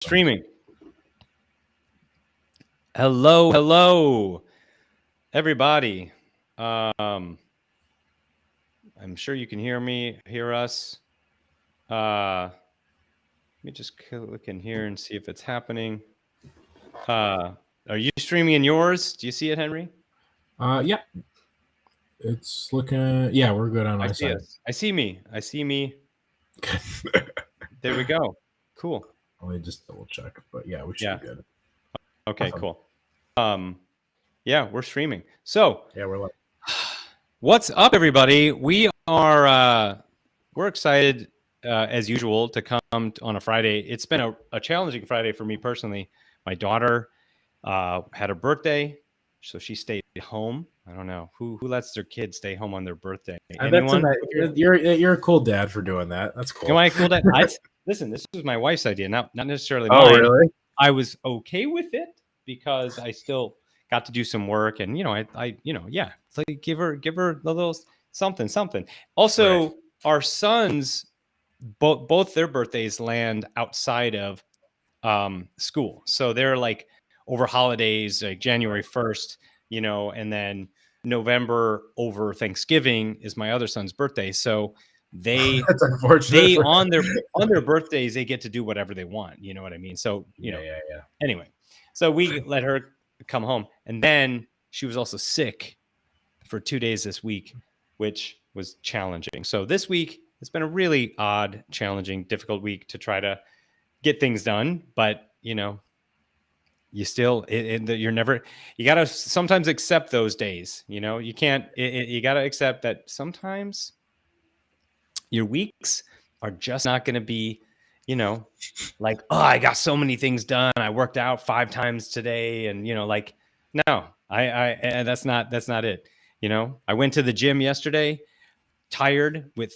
Streaming. Hello, everybody. I'm sure you can hear us. Let me just click in here and see if it's happening. Are you streaming in yours? Do you see it, Henry? Yeah. It's looking. Yeah, we're good on my see side. us. I see me. There we go. Cool. Let me just double check. But yeah, we should be good. Okay, awesome. Cool. Yeah, we're streaming. So yeah, we're live. What's up, everybody? We're excited as usual to come on a Friday. It's been a challenging Friday for me personally. My daughter had a birthday, so she stayed home. I don't know who lets their kids stay home on their birthday. Anyone? You're a cool dad for doing that. That's cool. Am I a cool dad? Listen, this was my wife's idea, not necessarily mine. Oh, really? I was okay with it because I still got to do some work, and I yeah, it's like give her a little something. Also, right. Our sons, both their birthdays land outside of school, so they're like over holidays, like January 1st, and then November over Thanksgiving is my other son's birthday. So they that's unfortunate. on their birthdays they get to do whatever they want. You know what I mean? So yeah. Anyway, so we let her come home, and then she was also sick for 2 days this week, which was challenging. So this week it's been a really odd, challenging, difficult week to try to get things done, but you still you're never, you got to sometimes accept those days. You can't, you got to accept that sometimes your weeks are just not going to be, like, oh, I got so many things done. I worked out 5 times today. And, like, no, I that's not it. I went to the gym yesterday, tired with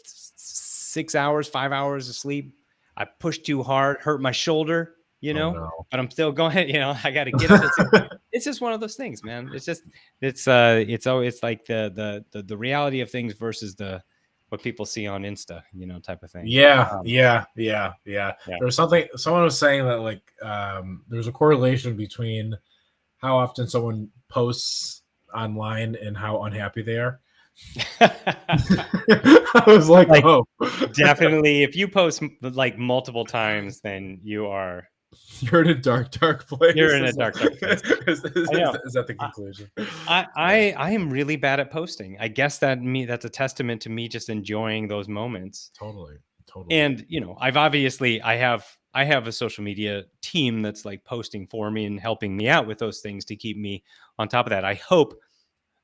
5 hours of sleep. I pushed too hard, hurt my shoulder, but I'm still going, I got to get it. It's just one of those things, man. It's always like the reality of things versus what people see on Insta, type of thing. Yeah. There's someone was saying that like there's a correlation between how often someone posts online and how unhappy they are. I was like, oh, definitely. If you post like multiple times, then you're in a dark place. You're in a dark place. Is that the conclusion? I am really bad at posting. I guess that's a testament to me just enjoying those moments. Totally. And I have a social media team that's like posting for me and helping me out with those things to keep me on top of that. I hope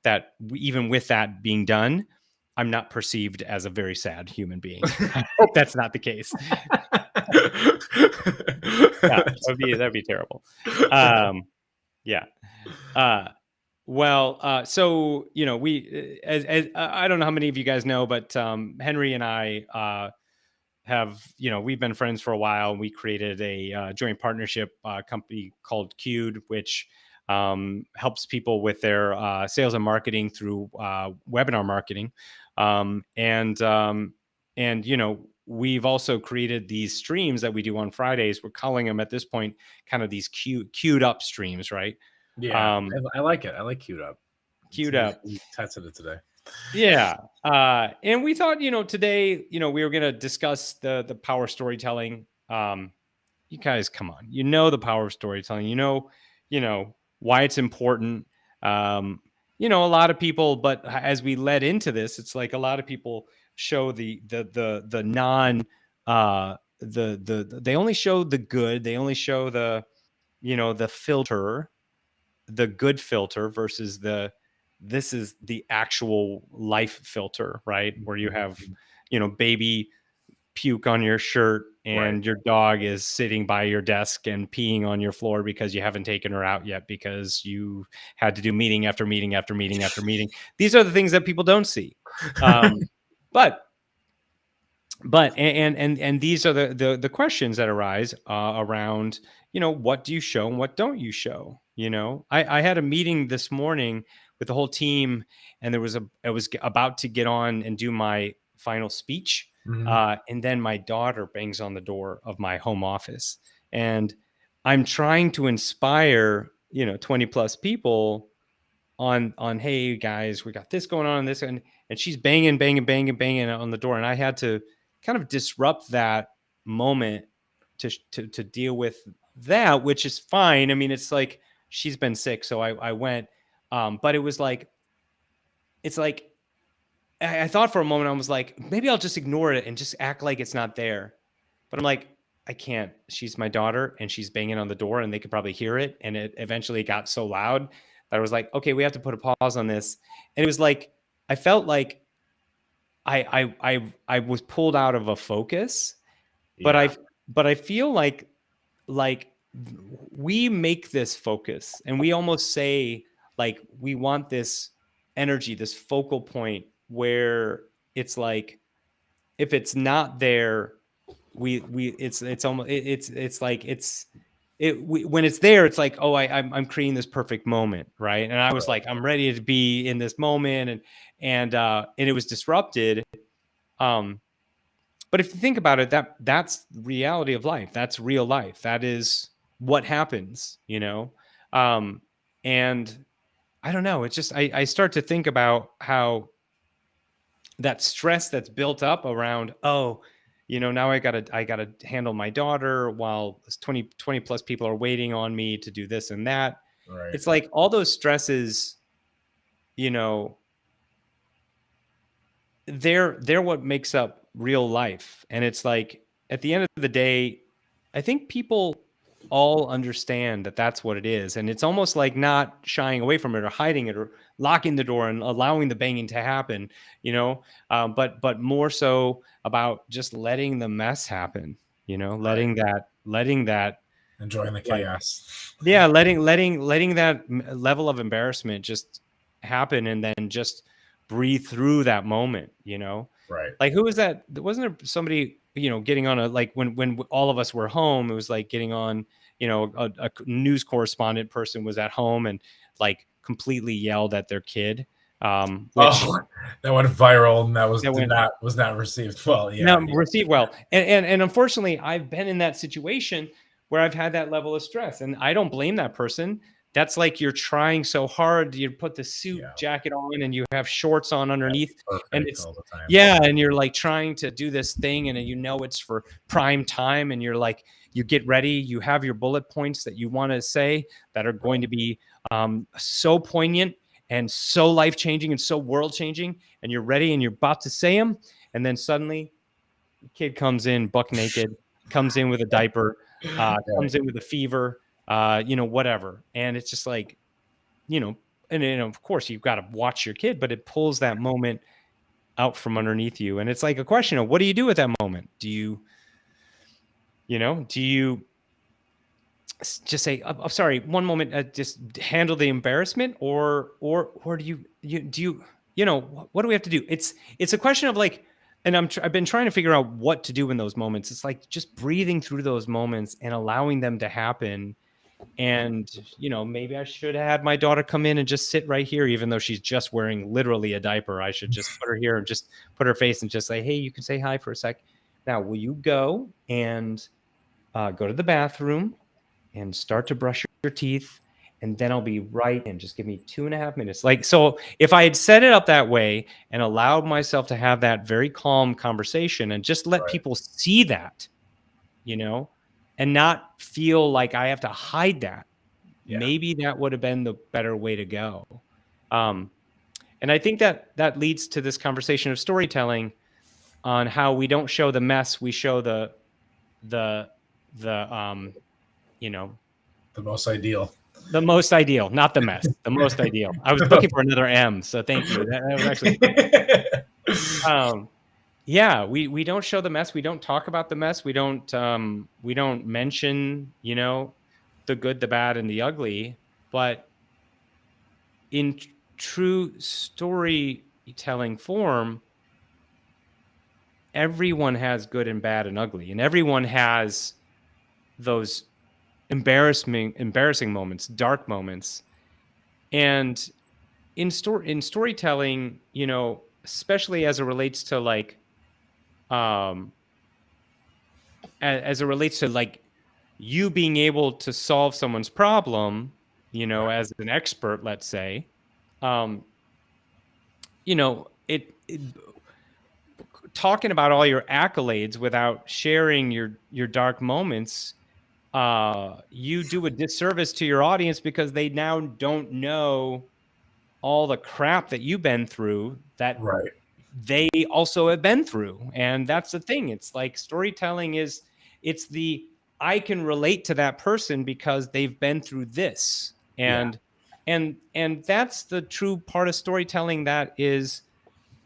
that even with that being done, I'm not perceived as a very sad human being. I hope that's not the case. Yeah, that'd be terrible. Yeah. So we, as I don't know how many of you guys know, but Henry and I have, we've been friends for a while. We created a joint partnership company called Kued, which helps people with their sales and marketing through webinar marketing. And we've also created these streams that we do on Fridays. We're calling them at this point kind of these queued up streams, right? Yeah, I like it. I like queued up. We tested it today. Yeah. And we thought, today, we were going to discuss the power of storytelling. You guys, come on, the power of storytelling, why it's important. A lot of people, but as we led into this, it's like a lot of people show the non they only show the good. They only show the filter, the good filter versus this is the actual life filter, right? Where you have, baby puke on your shirt and right. Your dog is sitting by your desk and peeing on your floor because you haven't taken her out yet because you had to do meeting after meeting after meeting after meeting. These are the things that people don't see. But these are the questions that arise around, what do you show and what don't you show? I had a meeting this morning with the whole team, and I was about to get on and do my final speech. Mm-hmm. And then my daughter bangs on the door of my home office, and I'm trying to inspire, 20 plus people on, hey guys, we got this going on, this, and she's banging on the door. And I had to kind of disrupt that moment to deal with that, which is fine. I mean, it's like, she's been sick. So I went, but it was like, it's like, I thought for a moment, I was like, maybe I'll just ignore it and just act like it's not there. But I'm like, I can't. She's my daughter and she's banging on the door and they could probably hear it. And it eventually got so loud that I was like, okay, we have to put a pause on this. And it was like, I felt like I was pulled out of a focus, but I feel like we make this focus and we almost say like, we want this energy, this focal point where it's like, if it's not there, it's almost, it's like, when it's there, it's like, oh, I'm creating this perfect moment. Right. And I was like, I'm ready to be in this moment. And it was disrupted. But if you think about it, that's reality of life. That's real life. That is what happens, and I don't know. It's just, I start to think about how that stress that's built up around, oh, now I gotta handle my daughter while 20 plus people are waiting on me to do this and that. Right. It's like all those stresses, they're what makes up real life. And it's like, at the end of the day, I think people all understand that that's what it is. And it's almost like not shying away from it or hiding it or locking the door and allowing the banging to happen, but more so about just letting the mess happen, letting that enjoying the chaos. Yeah. Letting that level of embarrassment just happen and then just breathe through that moment, Right. Like, who was that? Wasn't there somebody, getting on like when all of us were home, it was like getting on, a news correspondent person was at home and like completely yelled at their kid. That went viral and that was not received well. Yeah. Not received well. And unfortunately, I've been in that situation where I've had that level of stress, and I don't blame that person. That's like, you're trying so hard, you put the suit jacket on and you have shorts on underneath, and it's all the time. And you're like trying to do this thing and it's for prime time, and you're like, you get ready, you have your bullet points that you want to say that are going to be so poignant and so life-changing and so world-changing, and you're ready and you're about to say them, and then suddenly the kid comes in buck naked, comes in with a diaper, comes in with a fever, whatever. And it's just like, and of course you've got to watch your kid, but it pulls that moment out from underneath you. And it's like a question of, what do you do at that moment? Do you just say, I'm sorry, one moment, just handle the embarrassment, or do you what do we have to do? It's a question of like, and I've been trying to figure out what to do in those moments. It's like just breathing through those moments and allowing them to happen. And, maybe I should have had my daughter come in and just sit right here, even though she's just wearing literally a diaper. I should just put her here and just put her face and just say, hey, you can say hi for a sec. Now, will you go and go to the bathroom and start to brush your teeth? And then I'll be right in. Just give me 2.5 minutes. Like, so if I had set it up that way and allowed myself to have that very calm conversation and just let people see that, and not feel like I have to hide that, maybe that would have been the better way to go. And I think that leads to this conversation of storytelling on how we don't show the mess. We show the most ideal. The most ideal, not the mess. The most ideal. I was looking for another M, so thank you. That was actually. We don't show the mess. We don't talk about the mess. We don't mention, the good, the bad, and the ugly. But in true storytelling form, everyone has good and bad and ugly, and everyone has those embarrassing moments, dark moments. And in storytelling, especially as it relates to like, as it relates to like you being able to solve someone's problem, you know, as an expert, let's say, you know, it talking about all your accolades without sharing your dark moments, you do a disservice to your audience because they now don't know all the crap that you've been through that they also have been through. And that's the thing. It's like storytelling is, it's the, I can relate to that person because they've been through this. And that's the true part of storytelling that is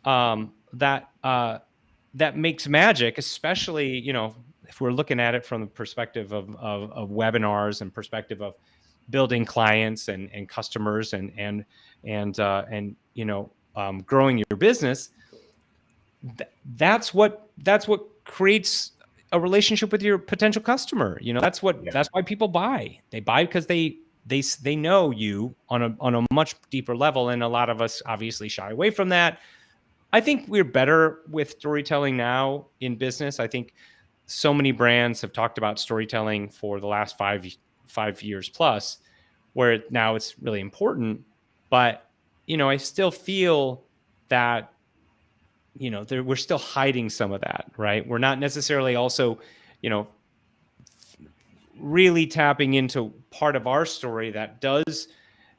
that makes magic, especially, you know, if we're looking at it from the perspective of webinars and perspective of building clients and customers and you know, growing your business. That's what creates a relationship with your potential customer. You know, that's why people buy. They buy because they know you on a much deeper level, and a lot of us obviously shy away from that. I think we're better with storytelling now in business. I think so many brands have talked about storytelling for the last 5 years plus, where now it's really important. But, you know, I still feel that, you know, we're still hiding some of that, right? We're not necessarily also, you know, really tapping into part of our story that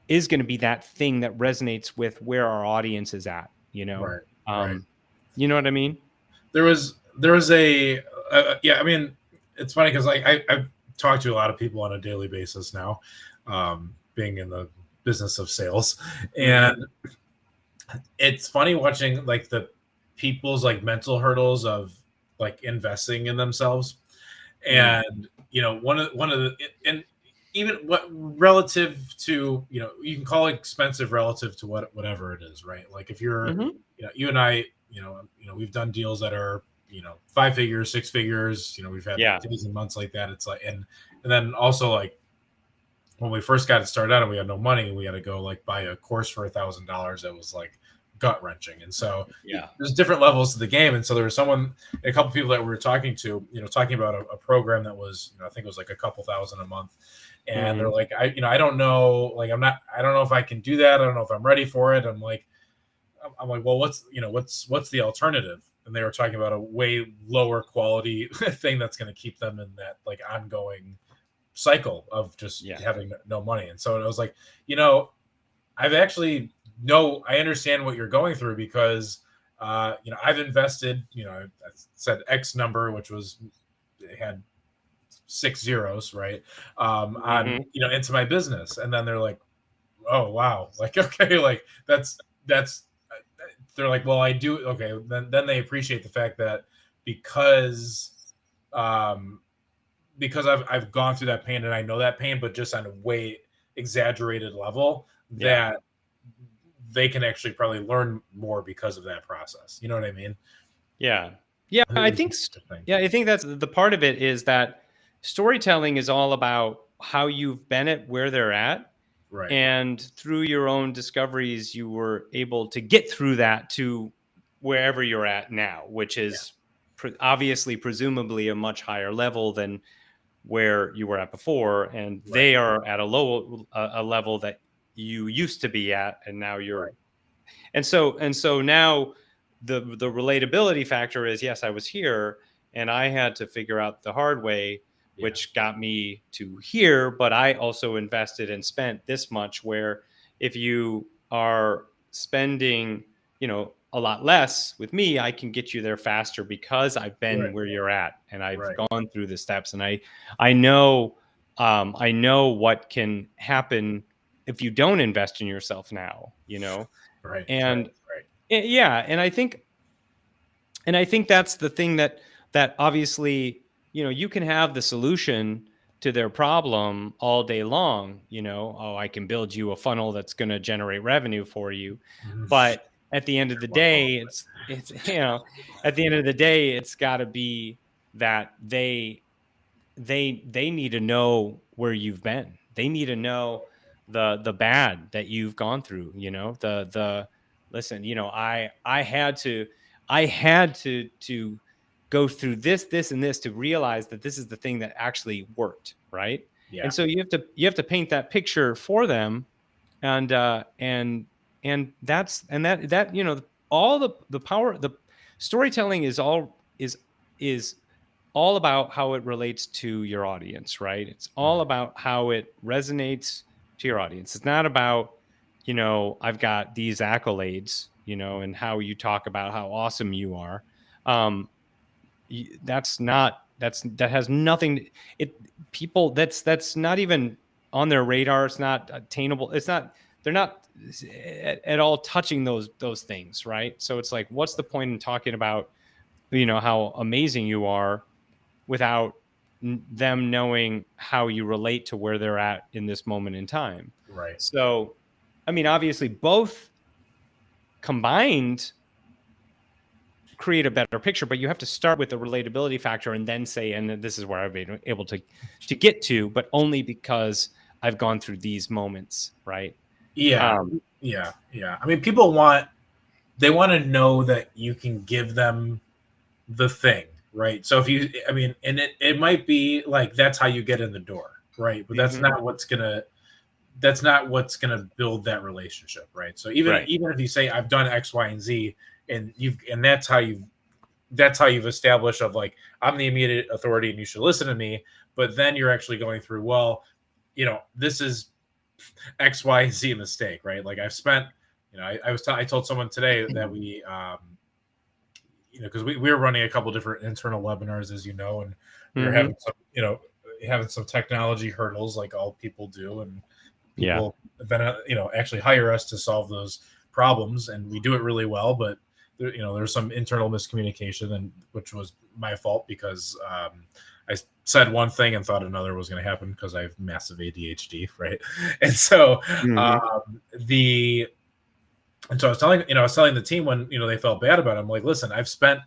is going to be that thing that resonates with where our audience is at, you know? You know what I mean? There was a yeah. I mean, it's funny because I've talked to a lot of people on a daily basis now, being in the business of sales, and it's funny watching like the people's like mental hurdles of like investing in themselves, and you know one of the and even what relative to, you know, you can call it expensive relative to whatever it is, right? Like if you're you know, you and I, you know, we've done deals that are, you know, 5 figures, 6 figures, you know, we've had days and months like that. It's like, and then also like when we first got it started out and we had no money, we had to go like buy a course for $1,000 that was like gut wrenching. And so there's different levels to the game. And so there was a couple people that we were talking to, you know, talking about a program that was, you know, I think it was like a couple thousand a month. And they're like, I don't know, like, I don't know if I can do that. I don't know if I'm ready for it. I'm like, well, what's the alternative? And they were talking about a way lower quality thing that's going to keep them in that like ongoing cycle of just having no money. And so it was like, you know, I understand what you're going through because, you know, I've invested, you know, I said X number, which was, it had 6 zeros, right? On, you know, into my business. And then they're like, oh, wow. Like, okay, like that's, they're like, well, I do. Okay. Then they appreciate the fact that because I've gone through that pain and I know that pain, but just on a way exaggerated level, that they can actually probably learn more because of that process. You know what I mean? Yeah. I think that's the part of it, is that storytelling is all about how you've been at where they're at. Right. And through your own discoveries, you were able to get through that to wherever you're at now, which is obviously, presumably, a much higher level than where you were at before. And they are at a level that you used to be at, and now you're. And so now the relatability factor is, yes, I was here and I had to figure out the hard way, which got me to here, but I also invested and spent this much, where if you are spending, you know, a lot less with me, I can get you there faster because I've been where you're at and I've gone through the steps, and I know what can happen if you don't invest in yourself now, you know? And I think that's the thing that obviously, you know, you can have the solution to their problem all day long, you know, oh, I can build you a funnel that's going to generate revenue for you. But at the end of the day, it's, you know, at the end of the day, it's got to be that they need to know where you've been. They need to know the bad that you've gone through, you know, the listen, you know, I had to go through this and this to realize that this is the thing that actually worked, right? Yeah. And so you have to paint that picture for them, and that all the power, the storytelling is all about how it relates to your audience, right? It's all about how it resonates to your audience. It's not about, I've got these accolades, and how you talk about how awesome you are. Um, that has nothing. It people that's not even on their radar. It's not attainable. It's not. They're not at all touching those things, right? So it's like, what's the point in talking about, how amazing you are, without them knowing how you relate to where they're at in this moment in time. Right. So, I mean, obviously, both combined create a better picture, but you have to start with the relatability factor and then say, and this is where I've been able to get to, but only because I've gone through these moments, right? Yeah. Yeah. I mean, they want to know that you can give them the thing, right? So and it might be like, that's how you get in the door, right? But that's not what's gonna build that relationship, right? So even if you say, I've done X, Y, and Z, and that's how you've established, of like, I'm the immediate authority and you should listen to me. But then you're actually going through, well, this is X, Y, Z mistake, right? Like, I've spent, I told someone today that we, because we were running a couple different internal webinars, as and we were having some technology hurdles, like all people do, and people then actually hire us to solve those problems, and we do it really well. But there's some internal miscommunication, and which was my fault, because I said one thing and thought another was going to happen, because I have massive ADHD, right? And so I was telling the team, when they felt bad about it, I'm like, listen, I've spent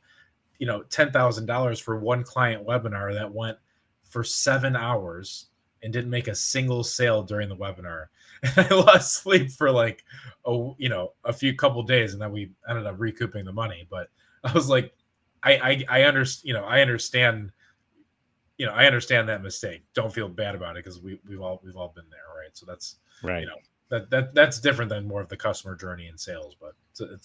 $10,000 for one client webinar that went for 7 hours and didn't make a single sale during the webinar. And I lost sleep for like a few couple days, and then we ended up recouping the money. But I was like, I understand, I understand that mistake. Don't feel bad about it, because we've all been there, right? So that's right. That's different than more of the customer journey and sales, but it's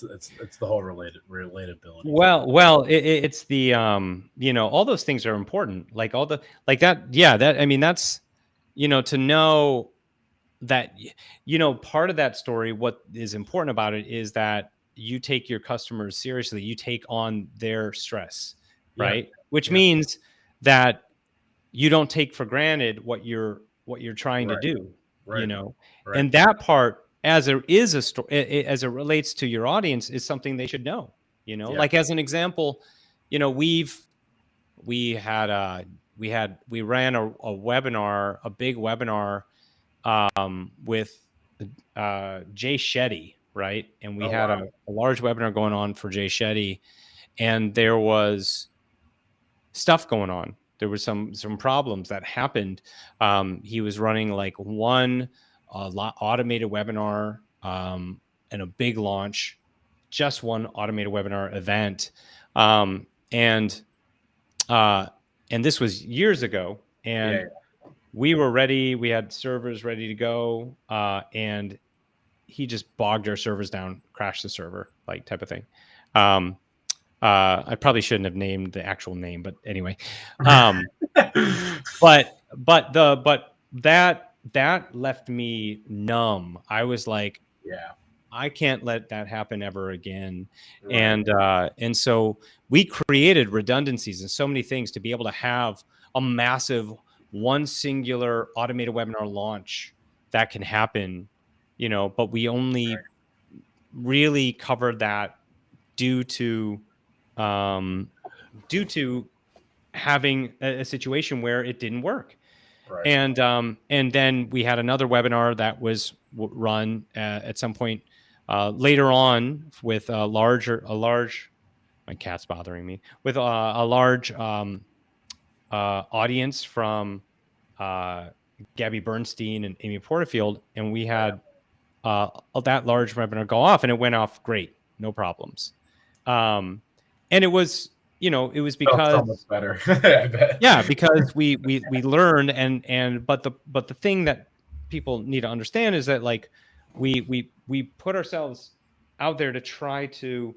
the whole relatability. Well, it's the all those things are important, like all the like that. Yeah, that, I mean, that's to know that part of that story, what is important about it is that you take your customers seriously. You take on their stress, right? Which means that you don't take for granted what you're trying to do, and that part, as there is a story, as it relates to your audience, is something they should know. Like, as an example, we ran a webinar, a big webinar, with Jay Shetty, right? And we had a large webinar going on for Jay Shetty, and there was stuff going on. There was some problems that happened. He was running like one automated webinar, and a big launch, just one automated webinar event, and this was years ago, and we were ready. We had servers ready to go, and he just bogged our servers down, crashed the server, like, type of thing. I probably shouldn't have named the actual name, but anyway. But that left me numb. I was like, I can't let that happen ever again. And so we created redundancies and so many things to be able to have a massive, one singular automated webinar launch that can happen, but we only really covered that due to having a situation where it didn't work. And then we had another webinar that was run at some point later on with a large, my cat's bothering me, with a large audience from Gabby Bernstein and Amy Porterfield. And we had that large webinar go off, and it went off great, no problems. And it was, it was Felt because so much better. I bet. yeah, because we learned, but the thing that people need to understand is that like we put ourselves out there to try to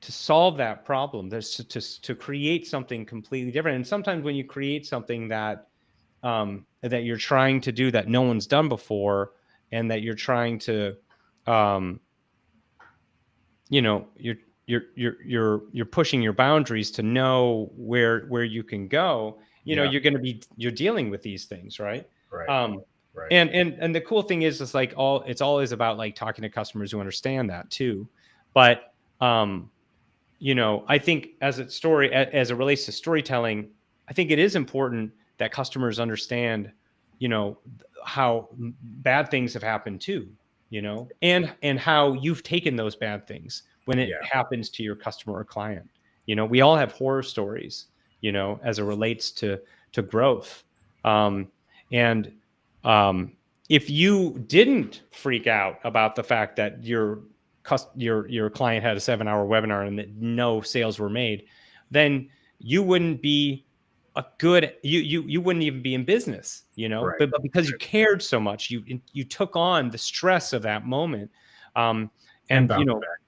solve that problem. There's to create something completely different. And sometimes when you create something that that you're trying to do that no one's done before, and that you're trying to um, you're pushing your boundaries to know where you can go. You're dealing with these things, right? Right. um Right. and the cool thing is, it's like it's always about like talking to customers who understand that too. But I think as it relates to storytelling, I think it is important that customers understand, how bad things have happened too, and how you've taken those bad things when it happens to your customer or client. We all have horror stories, as it relates to growth. And if you didn't freak out about the fact that your client had a 7-hour webinar and that no sales were made, then you wouldn't be you wouldn't even be in business, Right. but because you cared so much, you took on the stress of that moment. And bounced back.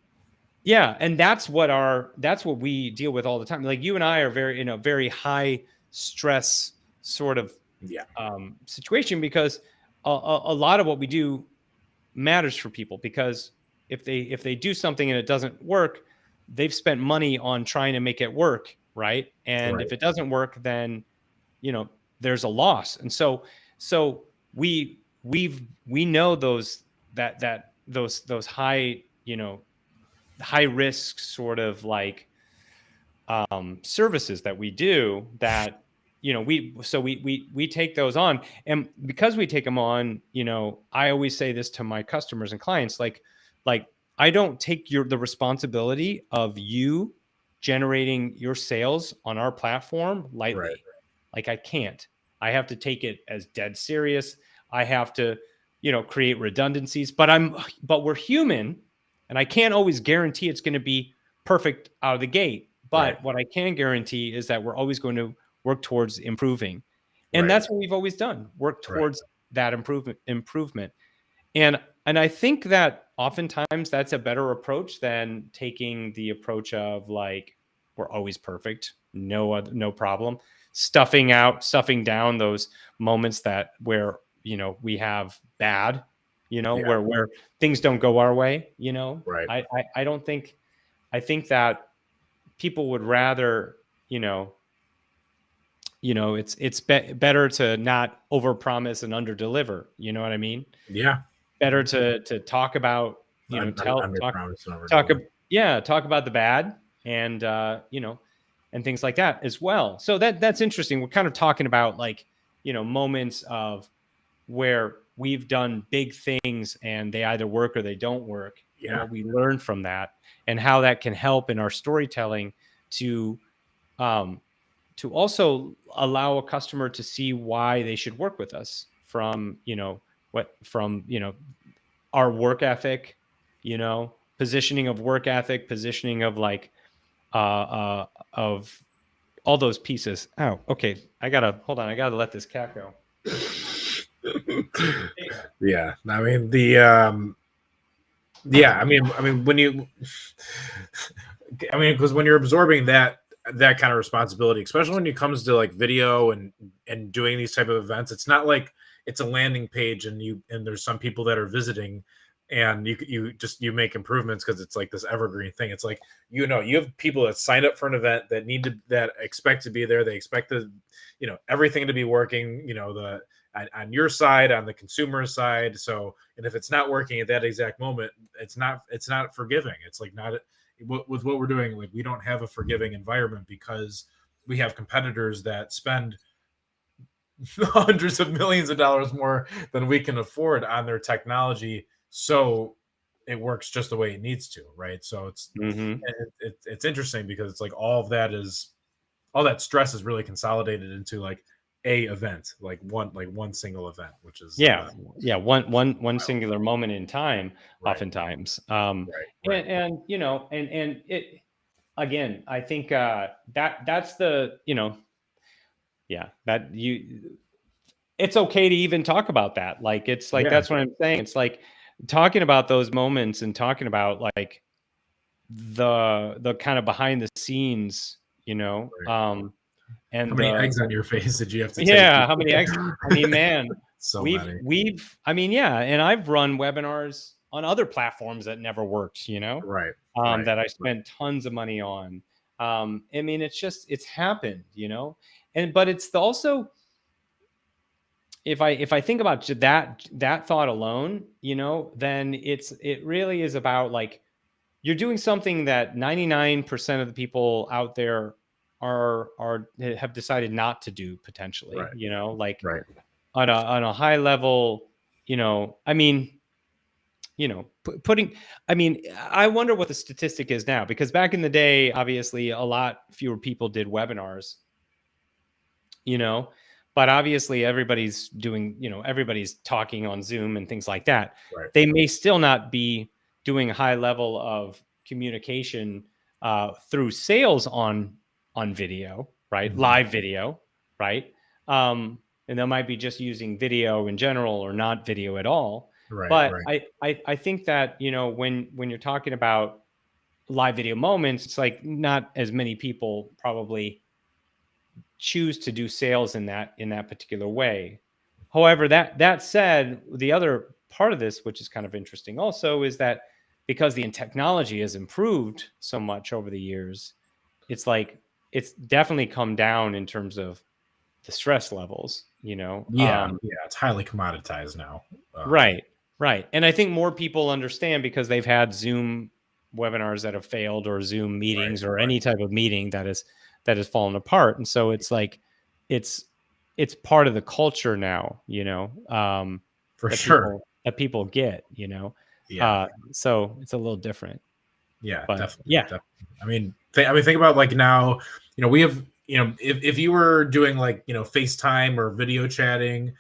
Yeah, and that's what we deal with all the time. Like you and I are very in a very high stress sort of situation, because a lot of what we do matters for people, because if they do something and it doesn't work, they've spent money on trying to make it work, right? And if it doesn't work, then there's a loss. And so we know those those high high risk sort of like services that we do, that we take those on. And because we take them on, I always say this to my customers and clients, like I don't take the responsibility of you generating your sales on our platform lightly. Right. Like I can't. I have to take it as dead serious. I have to create redundancies, but we're human, and I can't always guarantee it's going to be perfect out of the gate. But what I can guarantee is that we're always going to work towards improving. And that's what we've always done, work towards that improvement. And I think that oftentimes that's a better approach than taking the approach of like, we're always perfect, no problem, stuffing down those moments where we have bad, where things don't go our way. I don't think, I think that people would rather, it's better to not overpromise and underdeliver. You know what I mean? Yeah. Better to talk about, talk about the bad, and and things like that as well. So that's interesting. We're kind of talking about like, moments of where we've done big things and they either work or they don't work. And what we learn from that, and how that can help in our storytelling to also allow a customer to see why they should work with us, from our work ethic, positioning of work ethic, positioning of like of all those pieces. Oh, okay. I gotta let this cat go. Yeah. I mean, because when you're absorbing that kind of responsibility, especially when it comes to like video and doing these type of events, it's not like it's a landing page and there's some people that are visiting and you make improvements because it's like this evergreen thing. It's like, you have people that signed up for an event that expect to be there. They expect everything to be working, on your side, on the consumer side. So, and if it's not working at that exact moment, it's not forgiving. It's like not with what we're doing. Like we don't have a forgiving environment because we have competitors that spend hundreds of millions of dollars more than we can afford on their technology. So it works just the way it needs to. Right. So it's interesting because it's like all that stress is really consolidated into like a event, like one single event, which is one singular moment in time, oftentimes. And again, I think that's the, that it's okay to even talk about that. Like, it's like, that's what I'm saying. It's like talking about those moments and talking about like the kind of behind the scenes, Right. and How many eggs on your face did you have to take? yeah, how many eggs? I mean, man, So many. I mean, yeah, and I've run webinars on other platforms that never worked, Right. that I spent tons of money on. I mean, it's happened, but it's also, if I think about that thought alone, then it really is about like, you're doing something that 99% of the people out there have decided not to do potentially, like Right. on a high level, I mean, putting, I mean, I wonder what the statistic is now, because back in the day, obviously a lot fewer people did webinars, but obviously everybody's doing, everybody's talking on Zoom and things like that. Right. They may still not be doing a high level of communication through sales on video, right? Mhm. Live video, right? And they might be just using video in general or not video at all. Right. But Right. I think that, when you're talking about live video moments, it's like not as many people probably choose to do sales in that particular way. However, that said, the other part of this, which is kind of interesting also, is that because the technology has improved so much over the years, it's like it's definitely come down in terms of the stress levels, Yeah. It's highly commoditized now. Right, right. And I think more people understand because they've had Zoom webinars that have failed, or Zoom Right. meetings, or any type of meeting that has fallen apart. And so it's like it's it's part of the culture now, For that sure. people get, Yeah. So it's a little different. Yeah, But definitely. yeah, Definitely. Think about like now, we have, if you were doing like, FaceTime or video chatting,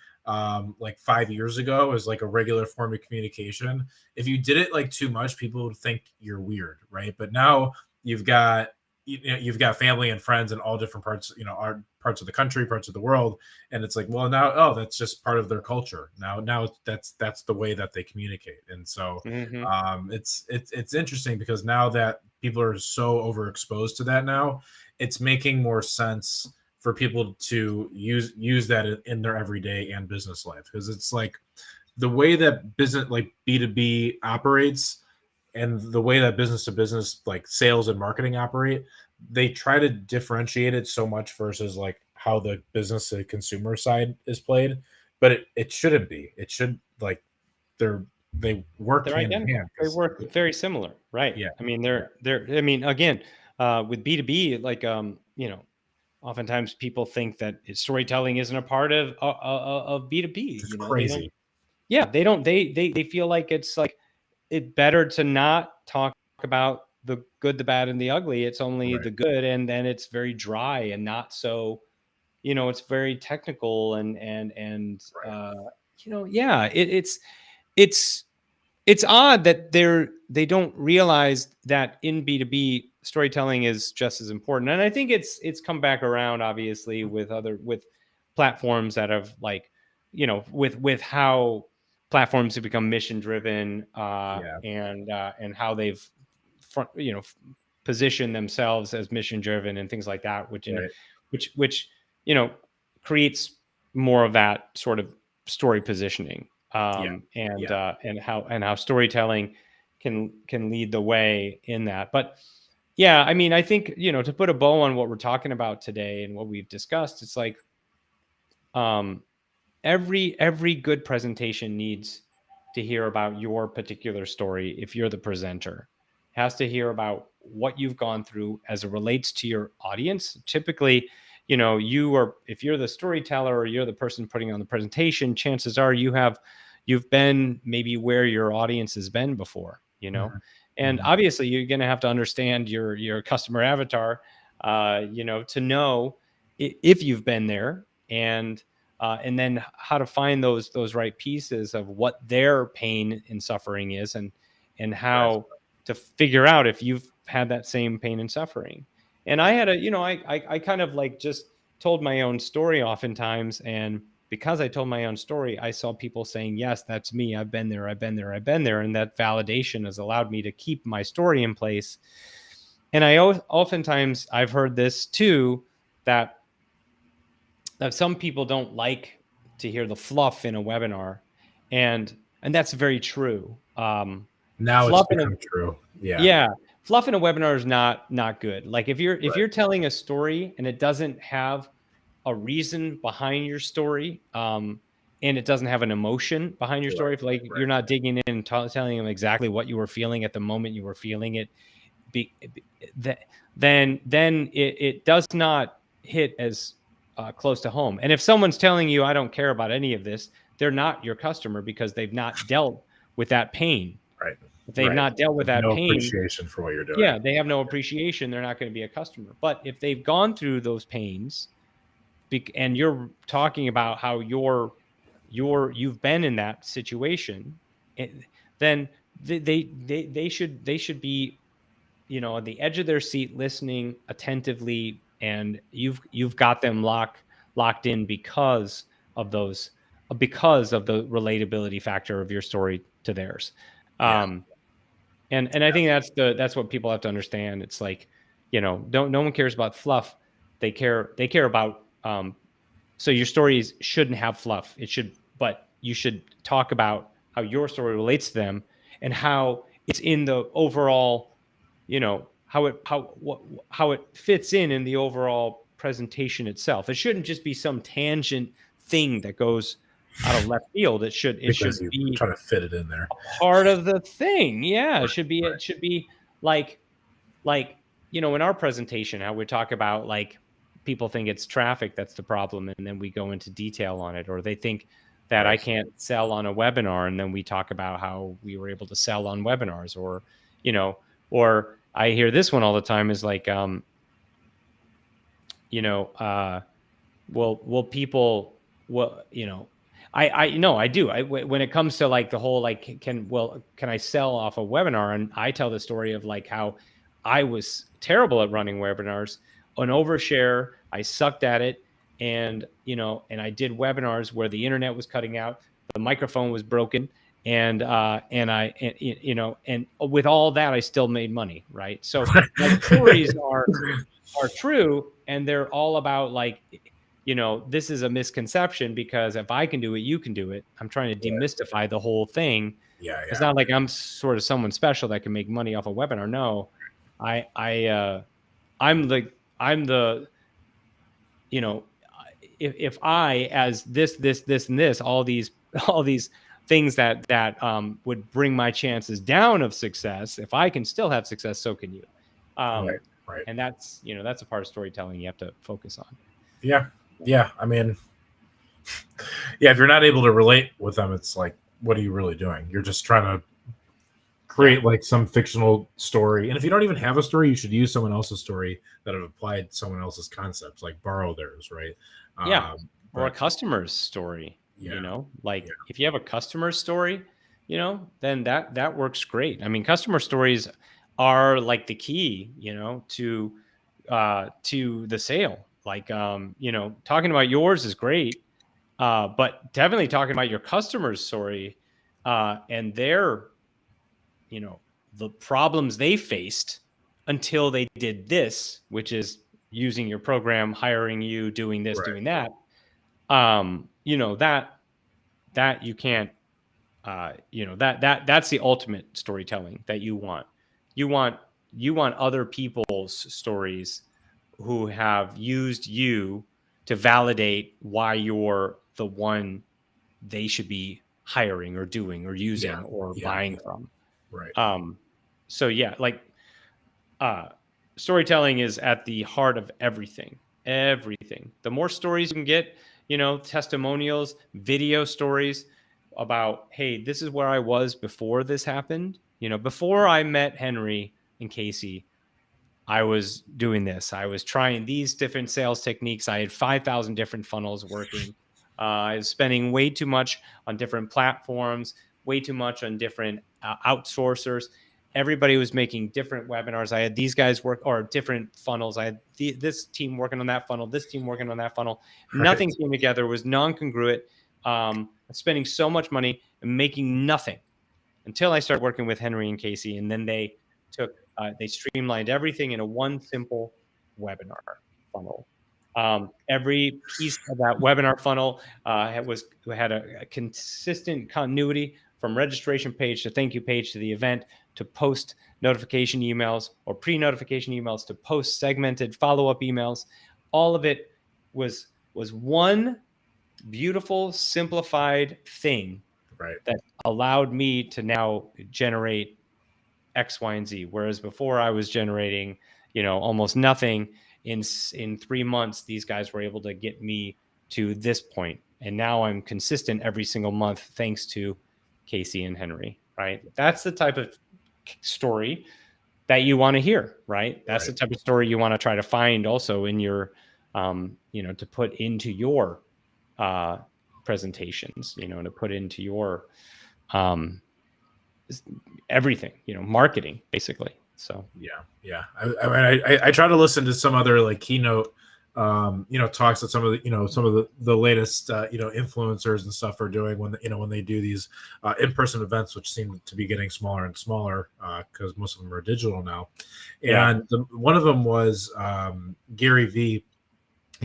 like 5 years ago as like a regular form of communication, if you did it like too much, people would think you're weird, right? But now you've got, you've got family and friends in all different parts, our parts of the country, parts of the world, and it's like, well, now, oh, that's just part of their culture. Now that's the way that they communicate, and so mhm. it's interesting because now that people are so overexposed to that now, it's making more sense for people to use that in their everyday and business life, because it's like the way that business, like B2B operates, and the way that business to business, like sales and marketing, operate, they try to differentiate it so much versus like how the business to consumer side is played. But it shouldn't be. It should, like, they're they work They're hand in identical. hand, They because work very similar, right? yeah, I mean, yeah, I mean, again, with B2B, like, oftentimes people think that storytelling isn't a part of B2B. it's They don't. crazy. Yeah, they don't. They feel like it's like it better to not talk about the good, the bad, and the ugly. It's only Right, the good, and then it's very dry and not so. It's very technical and right. yeah. It's it's odd that they don't realize that in B2B, storytelling is just as important. And I think it's come back around, obviously, with platforms that have, like, with how platforms have become mission driven, Yeah, and how they've front, positioned themselves as mission driven and things like that, which right. which you know creates more of that sort of story positioning, Yeah, yeah, and how storytelling can lead the way in that. But yeah, I mean, I think, to put a bow on what we're talking about today and what we've discussed, it's like, um every good presentation needs to hear about your particular story. If you're the presenter, has to hear about what you've gone through as it relates to your audience. Typically, if you're the storyteller or you're the person putting on the presentation, chances are you've been maybe where your audience has been before, mhm, and mhm, obviously you're going to have to understand your customer avatar, to know if you've been there, and then how to find those right pieces of what their pain and suffering is, and right. how to figure out if you've had that same pain and suffering. And I had I kind of like just told my own story oftentimes. And because I told my own story, I saw people saying, yes, that's me. I've been there. I've been there. I've been there. And that validation has allowed me to keep my story in place. And oftentimes I've heard this too, that some people don't like to hear the fluff in a webinar. And that's very true. Now it's become true. Yeah. Yeah. Fluff in a webinar is not good. Like if you're telling a story and it doesn't have a reason behind your story, and it doesn't have an emotion behind your story, if like you're not digging in and telling them exactly what you were feeling at the moment you were feeling it, then it does not hit as close to home. And if someone's telling you, I don't care about any of this, they're not your customer because they've not dealt with that pain. Right. If they've not dealt with that pain, appreciation for what you're doing. Yeah, they have no appreciation. They're not going to be a customer. But if they've gone through those pains, and you're talking about how you've been in that situation, then they should be, on the edge of their seat, listening attentively, and you've got them locked in because of the relatability factor of your story to theirs. And I think that's what people have to understand. It's like, no one cares about fluff. They care about, so your stories shouldn't have fluff. But you should talk about how your story relates to them and how it's in the overall, how it fits in the overall presentation itself. It shouldn't just be some tangent thing that goes out of left field. It should be trying to fit it in there, part of the thing. Yeah, it should be. It should be like in our presentation, how we talk about, like, people think it's traffic that's the problem, and then we go into detail on it, or they think that I can't sell on a webinar, and then we talk about how we were able to sell on webinars, or or I hear this one all the time is like, will people, I do. When it comes to like the whole, like, can I sell off a webinar? And I tell the story of like how I was terrible at running webinars, an overshare. I sucked at it. And, and I did webinars where the internet was cutting out, the microphone was broken. And with all that, I still made money. Right. So my stories are true. And they're all about, like, this is a misconception, because if I can do it, you can do it. I'm trying to demystify the whole thing. Yeah. It's not like I'm sort of someone special that can make money off a webinar. No, I'm the, if I, as this, and this, all these things that would bring my chances down of success, if I can still have success, so can you. Right. And that's, that's a part of storytelling you have to focus on. Yeah. I mean, if you're not able to relate with them, it's like, what are you really doing? You're just trying to create like some fictional story. And if you don't even have a story, you should use someone else's story that have applied someone else's concepts, like borrow theirs, right? Or a customer's story. If you have a customer story, then that works great. I mean, customer stories are like the key, to the sale. Like, talking about yours is great, but definitely talking about your customer's story, and their, the problems they faced until they did this, which is using your program, hiring you, doing this, doing that. That you can't, that's the ultimate storytelling that you want. You want other people's stories who have used you to validate why you're the one they should be hiring or doing or using or buying from. Right. So storytelling is at the heart of everything. The more stories you can get, testimonials, video stories about, hey, this is where I was before this happened. Before I met Henry and Casey, I was doing this. I was trying these different sales techniques. I had 5,000 different funnels working. I was spending way too much on different platforms, way too much on different outsourcers. everybody was making different webinars. I had these guys work, or different funnels. I had this team working on that funnel, this team working on that funnel. Right. Nothing came together, was non-congruent. Spending so much money and making nothing until I started working with Henry and Casey. And then they streamlined everything into one simple webinar funnel. Every piece of that webinar funnel had a consistent continuity from registration page to thank you page to the event to post notification emails or pre-notification emails to post segmented follow-up emails. All of it was one beautiful, simplified thing that allowed me to now generate X, Y, and Z. Whereas before I was generating, almost nothing. In 3 months, these guys were able to get me to this point. And now I'm consistent every single month, thanks to Casey and Henry, right? That's the type of story that you want to hear, right? That's the type of story you want to try to find also in your, to put into your presentations, to put into your everything, marketing, basically. So yeah. I try to listen to some other like keynote, talks that some of the latest, influencers and stuff are doing when they do these in-person events, which seem to be getting smaller and smaller because most of them are digital now. And one of them was Gary V.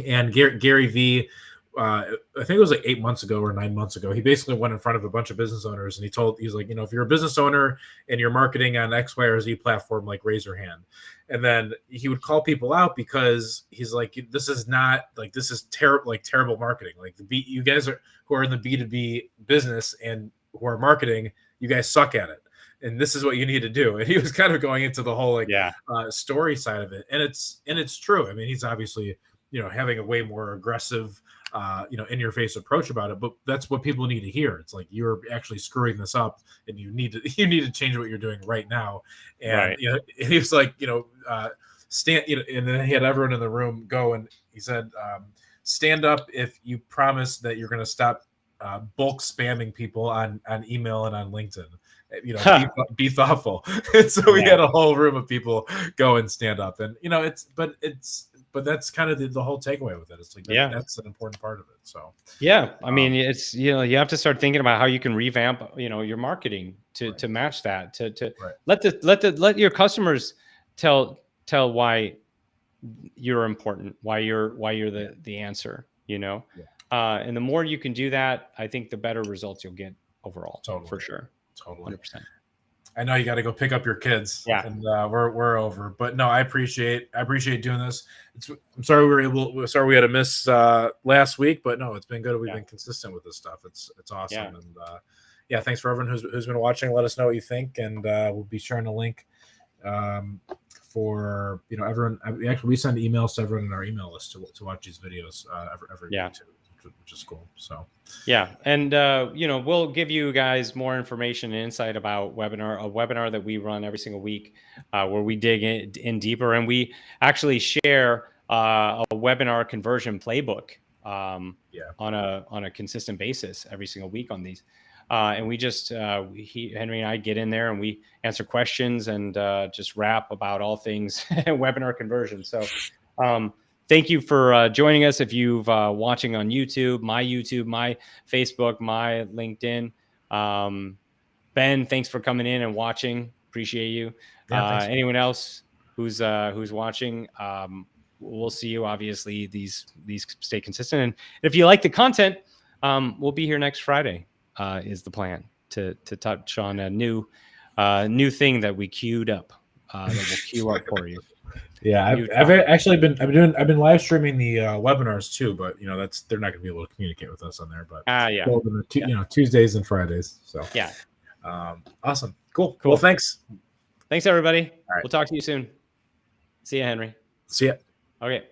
And Gary V. I think it was like 8 months ago or 9 months ago. He basically went in front of a bunch of business owners and he's like, if you're a business owner and you're marketing on X, Y, or Z platform, like raise your hand. And then he would call people out because he's like, this is terrible marketing. Like you guys who are in the B2B business and who are marketing, you guys suck at it. And this is what you need to do. And he was kind of going into the whole story side of it. And it's true. I mean, he's obviously, having a way more aggressive, in your face approach about it, but that's what people need to hear. It's like, you're actually screwing this up and you need to change what you're doing right now. And, he was like, stand, and then he had everyone in the room go, and he said, stand up if you promise that you're going to stop bulk spamming people on email and on LinkedIn. Be thoughtful. And so we had a whole room of people go and stand up, and but that's kind of the whole takeaway with it. It's like that's an important part of it. So I mean, it's you have to start thinking about how you can revamp your marketing to match that, to let your customers tell why you're important, why you're the answer, and the more you can do that, I think the better results you'll get overall. Totally. For sure. Totally. 100%. I know you got to go pick up your kids. And we're over. But no, I appreciate doing this. I'm sorry we had to miss last week, but no, it's been good. We've been consistent with this stuff. It's awesome. And thanks for everyone who's been watching. Let us know what you think, and we'll be sharing a link for everyone. Actually, we send emails to everyone in our email list to watch these videos every week too, which is cool. So and we'll give you guys more information and insight about a webinar that we run every single week, where we dig in deeper, and we actually share a webinar conversion playbook on a consistent basis every single week on these. And we just Henry and I get in there and we answer questions and just rap about all things webinar conversion. So thank you for joining us. If you've watching on YouTube, my Facebook, my LinkedIn. Ben, thanks for coming in and watching. Appreciate you. Anyone else who's watching, we'll see you. Obviously, these stay consistent. And if you like the content, we'll be here next Friday. Is the plan to touch on a new thing that we queued up that we'll queue up for you. I've been live streaming the webinars too, but they're not going to be able to communicate with us on there. But Tuesdays and Fridays. So awesome, cool. Well, thanks everybody. All right. We'll talk to you soon. See you, Henry. See ya. Okay.